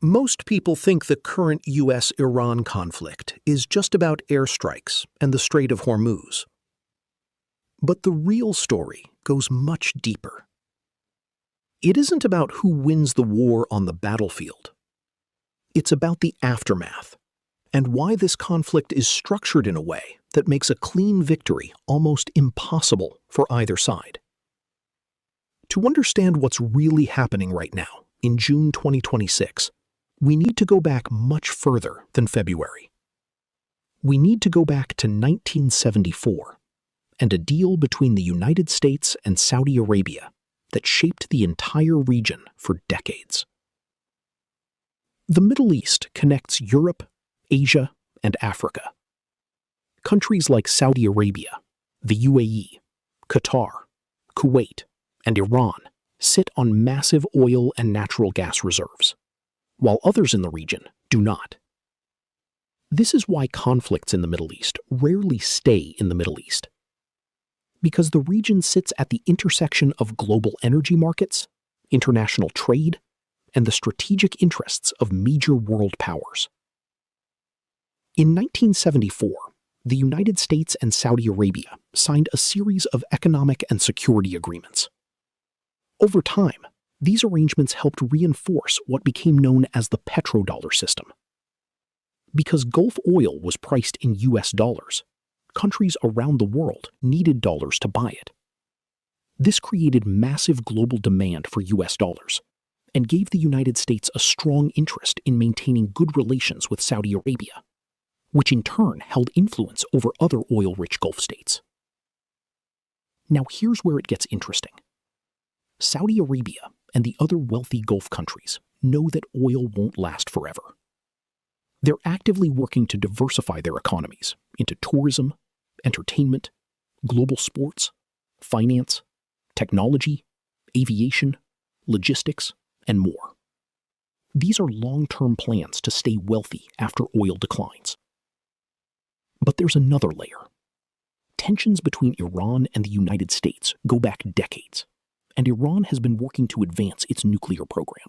Most people think the current US-Iran conflict is just about airstrikes and the Strait of Hormuz. But the real story goes much deeper. It isn't about who wins the war on the battlefield. It's about the aftermath and why this conflict is structured in a way that makes a clean victory almost impossible for either side. To understand what's really happening right now, in June 2026, we need to go back much further than February. We need to go back to 1974 and a deal between the United States and Saudi Arabia that shaped the entire region for decades. The Middle East connects Europe, Asia, and Africa. Countries like Saudi Arabia, the UAE, Qatar, Kuwait, and Iran sit on massive oil and natural gas reserves, while others in the region do not. This is why conflicts in the Middle East rarely stay in the Middle East. Because the region sits at the intersection of global energy markets, international trade, and the strategic interests of major world powers. In 1974, the United States and Saudi Arabia signed a series of economic and security agreements. Over time, these arrangements helped reinforce what became known as the Petrodollar system. Because Gulf oil was priced in US dollars, countries around the world needed dollars to buy it. This created massive global demand for US dollars and gave the United States a strong interest in maintaining good relations with Saudi Arabia, which in turn held influence over other oil-rich Gulf states. Now here's where it gets interesting. Saudi Arabia and the other wealthy Gulf countries know that oil won't last forever. They're actively working to diversify their economies into tourism, entertainment, global sports, finance, technology, aviation, logistics, and more. These are long-term plans to stay wealthy after oil declines. But there's another layer. Tensions between Iran and the United States go back decades, and Iran has been working to advance its nuclear program.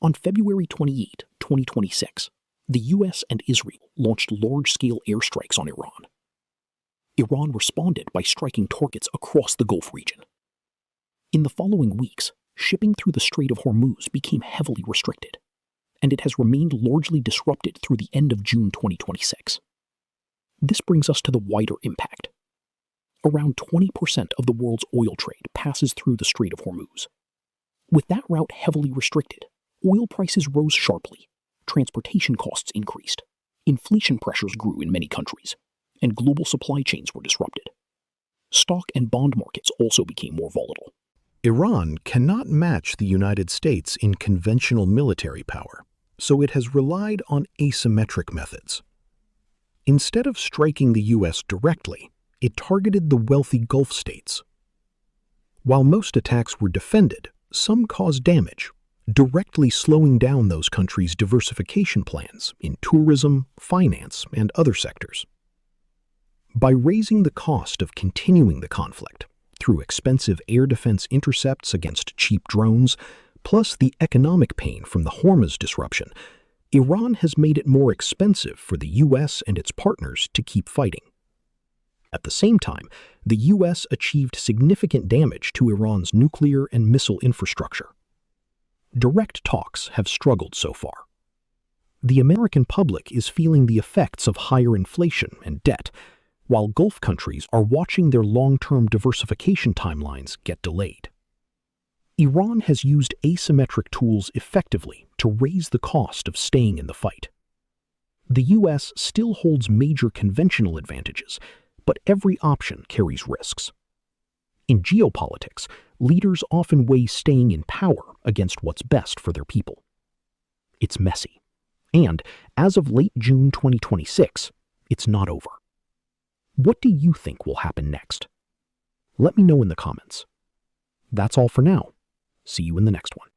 On February 28, 2026, the US and Israel launched large-scale airstrikes on Iran. Iran responded by striking targets across the Gulf region. In the following weeks, shipping through the Strait of Hormuz became heavily restricted, and it has remained largely disrupted through the end of June 2026. This brings us to the wider impact. Around 20% of the world's oil trade passes through the Strait of Hormuz. With that route heavily restricted, oil prices rose sharply, transportation costs increased, inflation pressures grew in many countries, and global supply chains were disrupted. Stock and bond markets also became more volatile. Iran cannot match the United States in conventional military power, so it has relied on asymmetric methods. Instead of striking the US directly, it targeted the wealthy Gulf states. While most attacks were defended, some caused damage, directly slowing down those countries' diversification plans in tourism, finance, and other sectors. By raising the cost of continuing the conflict through expensive air defense intercepts against cheap drones, plus the economic pain from the Hormuz disruption, Iran has made it more expensive for the US and its partners to keep fighting. At the same time, the US achieved significant damage to Iran's nuclear and missile infrastructure. Direct talks have struggled so far. The American public is feeling the effects of higher inflation and debt, while Gulf countries are watching their long-term diversification timelines get delayed. Iran has used asymmetric tools effectively to raise the cost of staying in the fight. The US still holds major conventional advantages, but every option carries risks. In geopolitics, leaders often weigh staying in power against what's best for their people. It's messy. And, as of late June 2026, it's not over. What do you think will happen next? Let me know in the comments. That's all for now. See you in the next one.